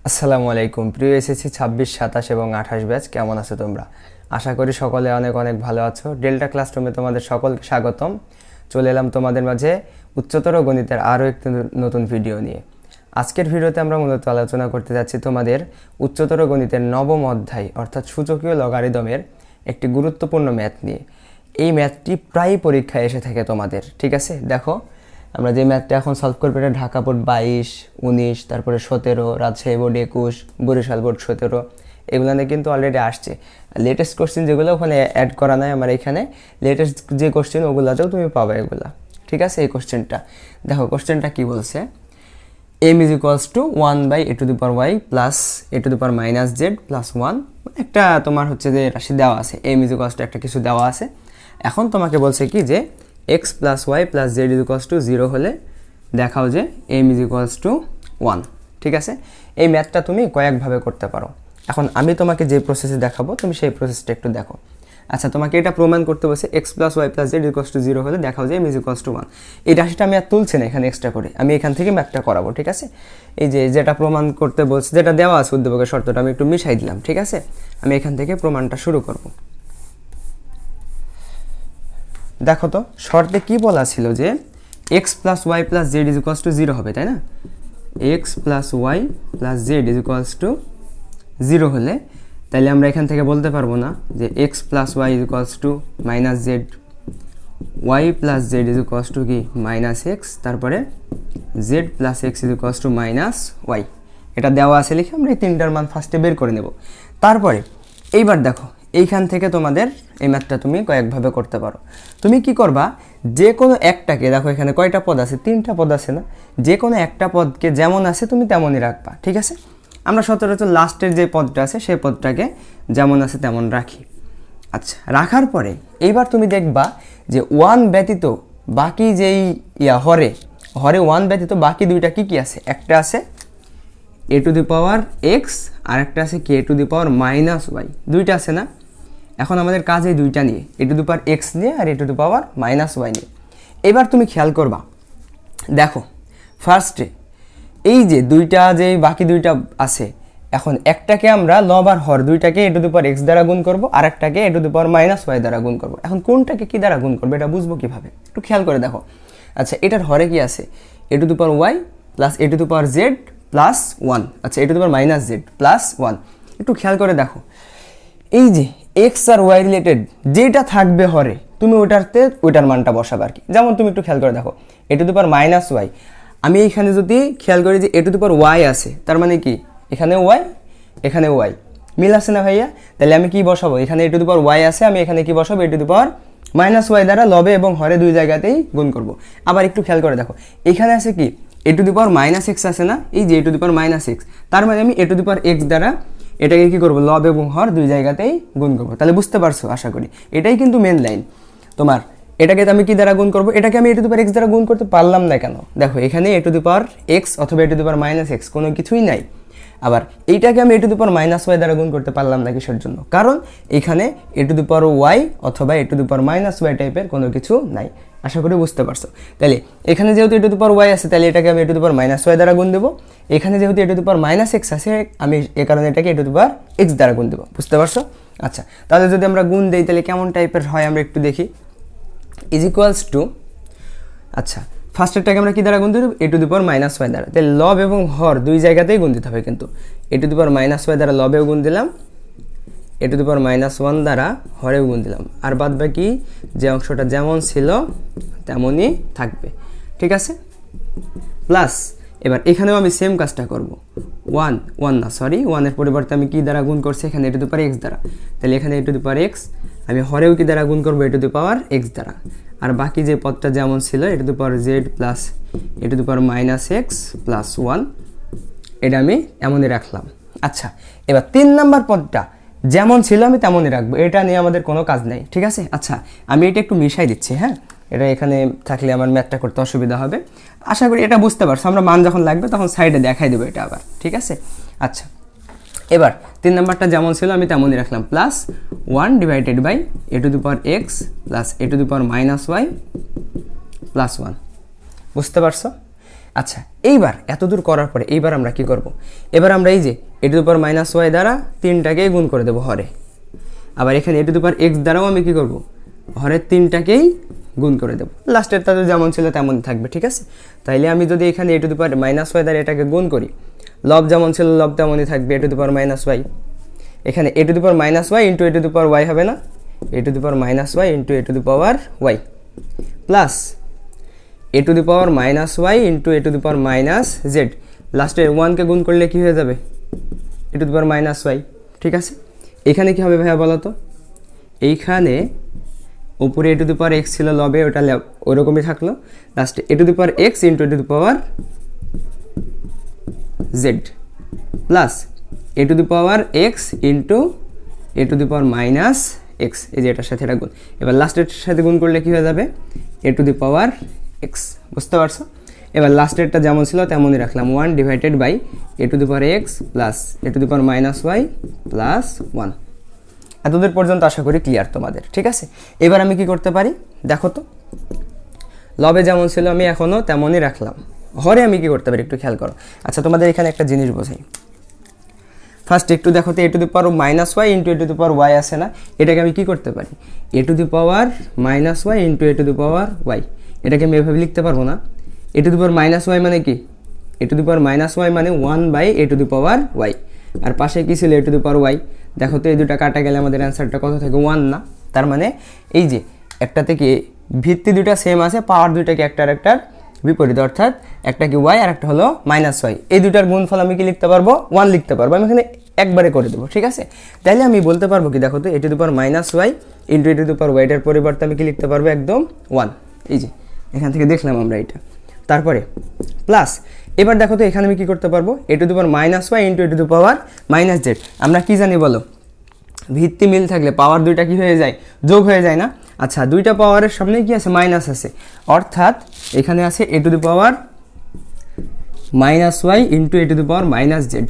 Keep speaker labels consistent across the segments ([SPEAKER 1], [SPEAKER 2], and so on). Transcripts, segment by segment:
[SPEAKER 1] আসসালামু আলাইকুম প্রিয় এসএসসি 26, 27 এবং 28 ব্যাচ, কেমন আছো তোমরা? আশা করি সকলে অনেক অনেক ভালো আছো। ডেল্টা ক্লাসরুমে তোমাদের সকলকে স্বাগতম। চলে এলাম তোমাদের মাঝে উচ্চতর গণিতের আরও একটি নতুন ভিডিও নিয়ে। আজকের ভিডিওতে আমরা মূলত আলোচনা করতে যাচ্ছি তোমাদের উচ্চতর গণিতের নবম অধ্যায় অর্থাৎ সূচকীয় লগারিদমের একটি গুরুত্বপূর্ণ ম্যাথ নিয়ে। এই ম্যাথটি প্রায় পরীক্ষায় এসে থাকে তোমাদের, ঠিক আছে? দেখো, আমরা যে ম্যাথটা এখন সলভ করবো এটা ঢাকা বোর্ড 22, 19, তারপরে 17, রাজশাহী বোর্ড 21, বরিশাল বোর্ড 17, এগুলো কিন্তু অলরেডি আসছে। লেটেস্ট কোশ্চেন যেগুলো ওখানে অ্যাড করা নাই আমার এখানে, লেটেস্ট যে কোশ্চেন ওগুলোতেও তুমি পাবে এগুলা, ঠিক আছে? এই কোশ্চেনটা দেখো, কোশ্চেনটা কি বলছে, m is equals to 1/a to the power y plus a to the power minus z plus 1, একটা তোমার হচ্ছে যে রাশি দেওয়া আছে, m is equals to একটা কিছু দেওয়া আছে। এখন তোমাকে বলছে কি যে x plus y plus z is equals to 0 হলে দেখাও যে m is equals to 1, ঠিক আছে? এই ম্যাথটা তুমি কয়েকভাবে করতে পারো। এখন আমি তোমাকে যে প্রসেসে দেখাবো তুমি সেই প্রসেসটা একটু দেখো। আচ্ছা, তোমাকে এটা প্রমাণ করতে বলছে x plus y plus z is equals to 0 হলে দেখাও যে m is equals to 1। এই রাশিটা আমি আর তুলছি না এখানে এক্সট্রা করে, আমি এখান থেকে ম্যাথটা করাবো, ঠিক আছে? এই যে যেটা প্রমাণ করতে বলছে, যেটা দেওয়া আছে উদ্দীপকের শর্তটা আমি একটু মিশাই দিলাম, ঠিক আছে? আমি এখান থেকে প্রমাণটা শুরু করব। দেখো তো, শর্তে কি বলা ছিল যে x plus y plus z is equals to 0 হবে, তাই না? x plus y plus z is equals to 0 হলে তাহলে আমরা এখান থেকে বলতে পারবো না যে x plus y is equals to minus z, y plus z is equals to কি minus x, তারপরে z plus x is equals to minus y। এটা দেওয়া আছে লিখে আমরা এই তিনটার মান ফার্স্টে বের করে নেব। তারপরে এইবার দেখো, এইখান থেকে তোমাদের এই ম্যাথটা তুমি কয়েকভাবে করতে পারো। তুমি কি করবা, যে কোনো একটাকে, দেখো এখানে কয়টা পদ আছে, 3টা পদ আছে না, যে কোনো একটা পদকে যেমন আছে তুমি তেমনই রাখবা, ঠিক আছে? আমরা সচরাচর লাস্টের যে পদটা আছে সেই পদটাকে যেমন আছে তেমন রাখি। আচ্ছা, রাখার পরে এইবার তুমি দেখবা যে 1 ব্যতীত বাকি যেই হরে 1 ব্যতীত বাকি দুইটা কি কি আছে, একটা আছে a to the power x আর একটা আছে কি a to the power minus y, দুইটা আছে না? এখন আমাদের কাজ এই দুইটা নিয়ে, a to the power x নিয়ে আর a to the power minus y নিয়ে। এবার তুমি খেয়াল করবা, দেখো ফার্স্টে এই যে দুইটা যে বাকি দুইটা আছে, এখন একটাকে আমরা লব আর হর দুইটাকে a to the power x দ্বারা গুণ করব, আর একটাকে a to the power minus y দ্বারা গুণ করব। এখন কোনটাকে কি দ্বারা গুণ করবো এটা বুঝবো কিভাবে, একটু খেয়াল করে দেখো। আচ্ছা, এটার হরে কি আছে, a to the power y plus a to the power z plus 1, আচ্ছা a to the power minus z plus 1। একটু খেয়াল করে দেখো, এই যে এক্স আর ওয়াই রিলেটেড যেটা থাকবে হরে তুমি ওইটার মানটা বসাবে আর কি। যেমন তুমি একটু খেয়াল করে দেখো, a to the power minus y, আমি এইখানে যদি খেয়াল করি যে a to the power y আছে, তার মানে কি এখানে y এখানে y মিল আছে না ভাইয়া? তাহলে আমি কি বসাবো, এখানে a to the power y আছে, আমি এখানে কি বসাবো, a to the power minus y দ্বারা লবে এবং হরে দুই জায়গাতেই গুণ করব। আবার একটু খেয়াল করে দেখো, এখানে আছে কি a to the power minus x আছে না, এই যে a to the power minus x, তার মানে আমি a to the power x দ্বারা এটাকে কি করব, লব এবং হর দুই জায়গাতেই গুণ করব। তাহলে বুঝতে পারছো আশা করি, এটাই কিন্তু মেন লাইন তোমার। এটাকে আমি কি দ্বারা গুণ করব, এটাকে আমি a to the power x দ্বারা গুণ করতে পারলাম না কেন? দেখো এখানে a to the power x অথবা a to the power minus x কোনো কিছুই নাই। আবার এইটাকে আমি a to the power minus y দ্বারা গুণ করতে পারলাম না, কিসের জন্য? কারণ এখানে a to the power y অথবা a to the power minus y টাইপের কোনো কিছু নাই। আশা করি বুঝতে পারছো। তাহলে এখানে যেহেতু a to the power y আছে, তাহলে এটাকে আমি a to the power minus y দ্বারা গুণ দেবো। এখানে যেহেতু a to the power minus x আছে, আমি এ কারণে এটাকে a to the power x দ্বারা গুণ দেবো। বুঝতে পারছো? আচ্ছা, তাহলে যদি আমরা গুণ দেই তাহলে কেমন টাইপের হয় আমরা একটু দেখি। ইজ ইকুয়ালস টু, আচ্ছা ফার্স্টেরটাকে আমরা কি দ্বারা গুণ দেবো, a to the power minus y দ্বারা। তাহলে লব এবং হর দুই জায়গাতেই গুণ দিতে হবে, কিন্তু a to the power minus y দ্বারা লবেও গুণ দিলাম, a to the power minus 1 দ্বারা হরেও গুণ দিলাম, আর বাদ বাকি যে অংশটা যেমন ছিল তেমনই থাকবে, ঠিক আছে? প্লাস এবার এখানেও আমি সেম কাজটা করব, 1 এর পরিবর্তে আমি কি দ্বারা গুণ করছি, এখানে a to the power x দ্বারা। তাহলে এখানে a to the power x, আমি হরেও কি দ্বারা গুণ করবো, a to the power x দ্বারা। আর বাকি যে পদটা যেমন ছিল a to the power z plus a to the power minus x plus 1, এটা আমি এমনই রাখলাম। আচ্ছা, এবার 3 নাম্বার পদটা যেমন ছিল আমি তেমনই রাখবো, এটা নিয়ে আমাদের কোনো কাজ নেই, ঠিক আছে? আচ্ছা, আমি এটা একটু মিশাই দিচ্ছি, হ্যাঁ, এটা এখানে থাকলে আমার ম্যাথটা করতে অসুবিধা হবে। আশা করি এটা বুঝতে পারছো, আমরা মান যখন লাগবে তখন সাইডে দেখাই দেবো এটা আবার, ঠিক আছে? আচ্ছা, এবার 3 নাম্বারটা যেমন ছিল আমি তেমনই রাখলাম, plus 1 divided by a to the power x প্লাস a to the power minus y plus 1। বুঝতে পারছো? আচ্ছা, এইবার এতদূর করার পরে এইবার আমরা কি করব, এবার আমরা এই যে e to the power minus y দ্বারা 3টাকেই গুণ করে দেবো হরে। আবার এখানে e to the power x দ্বারাও আমি কি করব, হরের 3টাকেই গুণ করে দেবো। লাস্টেরটা তো যেমন ছিল তেমনই থাকবে, ঠিক আছে। তাইলে আমি যদি এখানে e to the power minus y দ্বারা এটাকে গুণ করি, লব যেমন ছিল লব তেমনই থাকবে, e to the power minus y. এখানে e to the power minus y into e to the power y হবে না, এ to the power minus y into e to the power y plus A to the power minus y into e to the power minus z. লাস্টের 1কে গুণ করলে কি হয়ে যাবে, এ to the power minus y, ঠিক আছে। এখানে কি হবে ভাইয়া বলো তো, এইখানে উপরে এ টু দি পাওয়ার এক্স ছিল লবে, ওটা ওইরকমই থাকলো, লাস্টে e to the power x into e to the power z plus A to the power x into e to the power minus x, এই যে এটার সাথে এটা গুণ। এবার লাস্টের সাথে গুণ করলে কী হয়ে যাবে, এ টু দি পাওয়ার এক্স, বুঝতে পারছো। এবার লাস্টেরটা যেমন ছিল তেমনই রাখলাম, 1 divided by A to the power x plus A to the power minus y plus 1। এতদূর পর্যন্ত আশা করি ক্লিয়ার তোমাদের, ঠিক আছে। এবার আমি কি করতে পারি দেখো তো, লবে যেমন ছিল আমি এখনও তেমনই রাখলাম, হরে আমি কি করতে পারি একটু খেয়াল করো। আচ্ছা, তোমাদের এখানে একটা জিনিস বোঝাই। ফার্স্ট একটু দেখো তো, e to the power minus y into e to the power y আছে না, এটাকে আমি কি করতে পারি, e to the power minus y into e to the power y. এটাকে আমি এভাবে লিখতে পারবো না, এ to the power minus y মানে কি, e to the power minus y মানে 1 by A to the power y, আর পাশে কি ছিল a to the power Y. দেখো তো এই দুটা কাটা গেলে আমাদের অ্যান্সারটা কত থাকে, 1 না। তার মানে এই যে একটা থেকে ভিত্তি দুটা সেম আছে, পাওয়ার দুইটাকে একটার বিপরীত, অর্থাৎ একটা কি ওয়াই আর একটা হলো মাইনাস ওয়াই। এই দুটার গুণফল আমি কি লিখতে পারবো, 1 লিখতে পারবো। আমি এখানে একবারে করে দেবো, ঠিক আছে। তাইলে আমি বলতে পারবো কি, দেখো তো e to the power minus y into e to the power ওয়াইটার পরিবর্তে আমি কি লিখতে পারবো, একদম 1। এই যে এখান থেকে দেখলাম আমরা এটা, তারপরে প্লাস এবার দেখো তো এখানে আমি কি করতে পারবো, e to the power minus y into e to the power minus z. আমরা কি জানি বলো, ভিত্তি মিল থাকলে পাওয়ার দুইটা কি হয়ে যায়, যোগ হয়ে যায় না। আচ্ছা, দুইটা পাওয়ারের সামনে কি আছে, মাইনাস আছে, অর্থাৎ এখানে আছে e to the power minus y into e to the power minus z.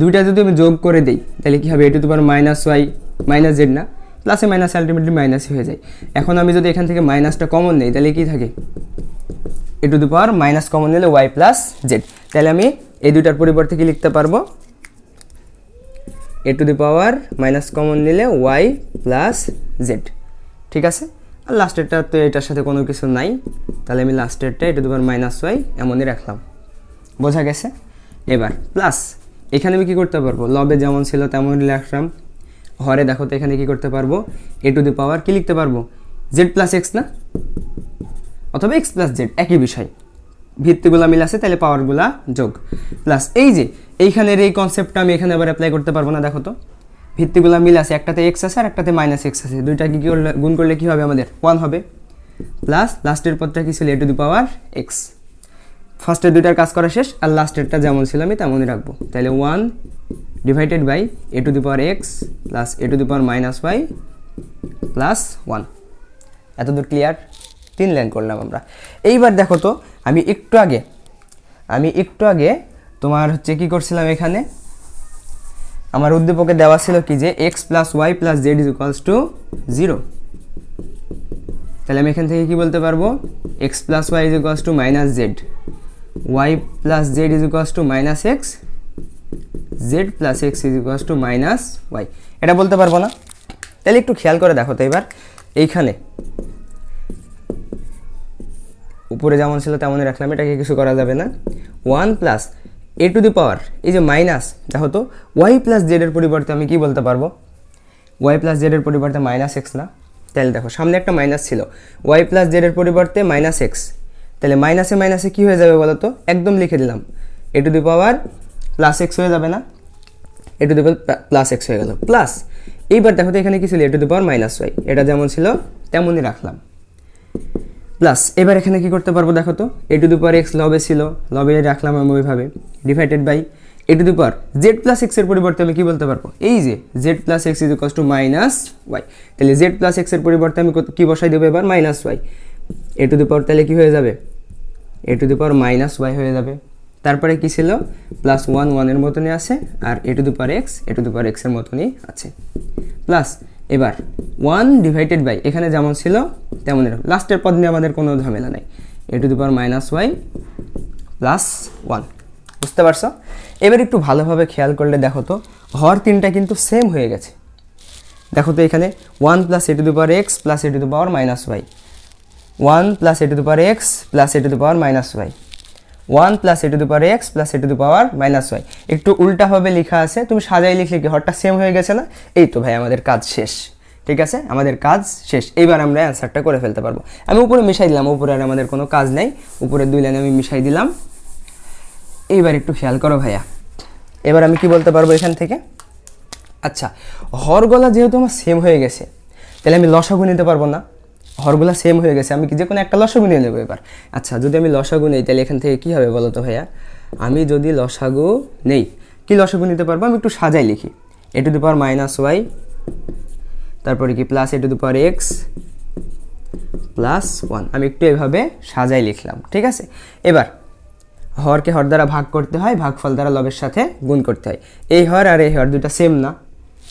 [SPEAKER 1] দুইটা যদি আমি যোগ করে দিই তাহলে কি হবে, e to the power minus y minus z না, প্লাসে মাইনাস আলটিমেটলি মাইনাসই হয়ে যায়। এখন আমি যদি এখান থেকে মাইনাসটা কমন নেই তাহলে কি থাকে, e to the power minus common নিলে ওয়াই প্লাস জেড। তাহলে আমি এই দুইটার পরিবর্তে কি লিখতে পারবো, e to the power minus common নিলে ওয়াই প্লাস জেড, ঠিক আছে। আর লাস্টেরটা তো এটার সাথে কোনো কিছু নাই, তাহলে আমি লাস্টেরটা e to the power minus y এমনই রাখলাম, বোঝা গেছে। এবার প্লাস এখানে আমি কী করতে পারবো, লবে যেমন ছিল তেমনই রাখলাম, হরে দেখো তো এখানে কী করতে পারবো, এ টু দি পাওয়ার কী লিখতে পারবো, জেড প্লাস এক্স না, অথবা এক্স প্লাস জেড, একই বিষয়, ভিত্তিগুলা মিল আছে তাহলে পাওয়ারগুলা যোগ, প্লাস এই যে এইখানের এই কনসেপ্টটা আমি এখানে আবার অ্যাপ্লাই করতে পারবো না। দেখো তো ভিত্তিগুলা মিল আছে, একটাতে এক্স আছে আর একটাতে মাইনাস এক্স আছে, দুইটা কি করলে গুণ করলে কী হবে আমাদের, 1 হবে, প্লাস লাস্টের পদটা কি ছিল, a to the power x. ফার্স্টের দুইটার কাজ করা শেষ, আর লাস্টেরটা যেমন ছিল আমি তেমনই রাখবো। তাহলে 1 divided by A to the power x plus A to the power minus y plus 1। এতদূর ক্লিয়ার, 3 লাইন করলাম আমরা। এইবার দেখো তো আমি একটু আগে তোমার হচ্ছে কী করছিলাম, এখানে আমার উদ্দীপকে দেওয়া ছিল কি যে x plus y plus z is equals to 0। তাহলে আমি এখান থেকে কি বলতে পারবো, x plus y is equals to minus z, y plus z is equals to minus x, z plus x is equals to minus y, এটা বলতে পারবো না। তাহলে একটু খেয়াল করে দেখো তো, এবার এইখানে উপরে যেমন ছিল তেমনই রাখলাম, এটাকে কিছু করা যাবে না। 1 প্লাস এ টু দি পাওয়ার এই যে মাইনাস, দেখো তো ওয়াই প্লাস জেডের পরিবর্তে আমি কি বলতে পারবো, ওয়াই প্লাস জেডের পরিবর্তে মাইনাস এক্স না। তাহলে দেখো সামনে একটা মাইনাস ছিল, ওয়াই প্লাস জেডের পরিবর্তে মাইনাস এক্স, তাহলে মাইনাসে মাইনাসে কী হয়ে যাবে বলো তো, একদম লিখে দিলাম, a to the power plus x হয়ে যাবে না, এ to the power plus x হয়ে গেল, প্লাস এইবার দেখো তো এখানে কি ছিল, a to the power minus y, এটা যেমন ছিল তেমনই রাখলাম, প্লাস এবার এখানে কি করতে পারবো, দেখো তো e to the power x লবে ছিল, লবে রাখলাম আমি ওইভাবে, divided by A to the power z plus এক্সের পরিবর্তে আমি কি বলতে পারবো, এই যে z plus x is equals to minus y. তাহলে জেড প্লাস এক্সের পরিবর্তে আমি কি বসাই দেবো এবার, minus y, a to the power তাহলে কি হয়ে যাবে, এ to the power minus y হয়ে যাবে। তারপরে কি ছিল, প্লাস 1 1-এর মতনই আছে, আর এ টু দি পাওয়ার এক্সের মতনই আছে, প্লাস এবার 1 ডিভাইডেড বাই এখানে যেমন ছিল তেমনই, লাস্টের পদ নিয়ে আমাদের কোনো ঝামেলা নাই, a to the power minus y plus 1। বুঝতে পারছো? এবার একটু ভালোভাবে খেয়াল করলে দেখো তো হর তিনটা কিন্তু সেম হয়ে গেছে। দেখো তো এখানে 1 plus A to the power x plus A to the power minus y, 1 plus A to the power x plus A to the power minus y, 1 plus A to the power x plus A to the power minus y. একটু উল্টাভাবে লেখা আছে, তুমি সাজাই লিখলে কি হরটা same হয়ে গেছে না? এই তো ভাই আমাদের কাজ শেষ। ঠিক আছে, আমাদের কাজ শেষ। এইবার আমরা অ্যান্সারটা করে ফেলতে পারবো। আমি উপরে মিশাই দিলাম, উপরে আর আমাদের কোনো কাজ নেই, উপরের 2 লাইনে আমি মিশাই দিলাম। এইবার একটু খেয়াল করো ভাইয়া, এবার আমি কি বলতে পারবো এখান থেকে? আচ্ছা, হরগুলা যেহেতু আমার সেম হয়ে গেছে, তাহলে আমি লসাগু নিতে পারবো না? হরগুলা সেম হয়ে গেছে, আমি কি যে কোনো একটা লসাগু নিয়ে নেবো এবার। আচ্ছা, যদি আমি লসাগু নেই তাহলে এখান থেকে কী হবে বলো তো ভাইয়া? আমি যদি লসাগু নেই, কি লসাগু নিতে পারবো? আমি একটু সাজাই লিখি, a to the power minus y, তারপরে কি plus A to the power x plus 1। আমি একটু এভাবে সাজাই লিখলাম। ঠিক আছে, এবার হরকে হর দ্বারা ভাগ করতে হয়, ভাগফল দ্বারা লবের সাথে গুণ করতে হয়। এই হর আর এই হর দুটা সেম না,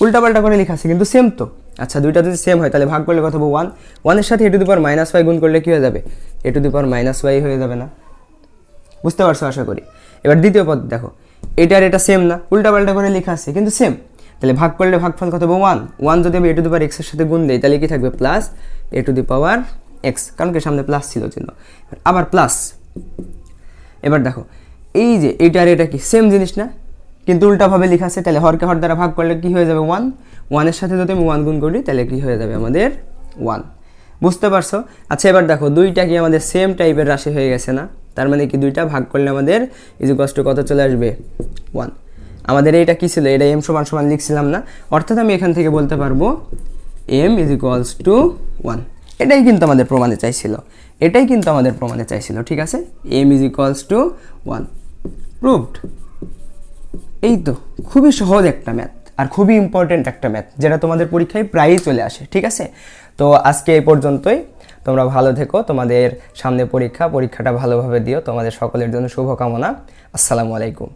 [SPEAKER 1] উল্টাপাল্টা করে লেখা আছে কিন্তু সেম তো। আচ্ছা, দুইটা যদি সেম হয় তাহলে ভাগ করলে কত হবে? 1। 1-এর সাথে a to the power minus y গুণ করলে কী হয়ে যাবে? এ to the power minus y হয়ে যাবে না? বুঝতে পারছো আশা করি। এবার দ্বিতীয় পদ দেখো, এটা আর এটা সেম না, উল্টাপাল্টা করে লেখা আছে কিন্তু সেম। তাহলে ভাগ করলে ভাগফল কত হবে? 1। 1 যদি আমি এ টু দি পাওয়ার এক্সের সাথে গুণ দিই তাহলে কি থাকবে? Plus A to the power x, কারণ কি সামনে প্লাস ছিল চিহ্ন, আবার প্লাস। এবার দেখো এই যে এটা আর এটা কি সেম জিনিস না, কিন্তু উল্টাভাবে লেখা আছে। তাহলে হরকে হর দ্বারা ভাগ করলে কি হয়ে যাবে? 1। 1-এর সাথে যদি আমি 1 গুণ করি তাহলে কি হয়ে যাবে আমাদের? 1। বুঝতে পারছো? আচ্ছা, এবার দেখো দুইটা কি আমাদের সেম টাইপের রাশি হয়ে গেছে না? তার মানে কি দুইটা ভাগ করলে আমাদের ইকুয়াল টু কত চলে আসবে? 1। আমাদের এইটা কি ছিল? এটা এম সমান সমান লিখছিলাম না? অর্থাৎ আমি এখান থেকে বলতে পারবো এম ইজ ইকুয়ালস টু 1। এটাই কিন্তু আমাদের প্রমাণে চাইছিল, এটাই কিন্তু আমাদের প্রমাণে চাইছিল। ঠিক আছে, m is equals to 1, proved. এই তো খুবই সহজ একটা ম্যাথ আর খুবই ইম্পর্টেন্ট একটা ম্যাথ, যেটা তোমাদের পরীক্ষায় প্রায়ই চলে আসে। ঠিক আছে, তো আজকে এই পর্যন্তই। তোমরা ভালো থেকো, তোমাদের সামনে পরীক্ষাটা ভালোভাবে দিও। তোমাদের সকলের জন্য শুভকামনা। আসসালামু আলাইকুম।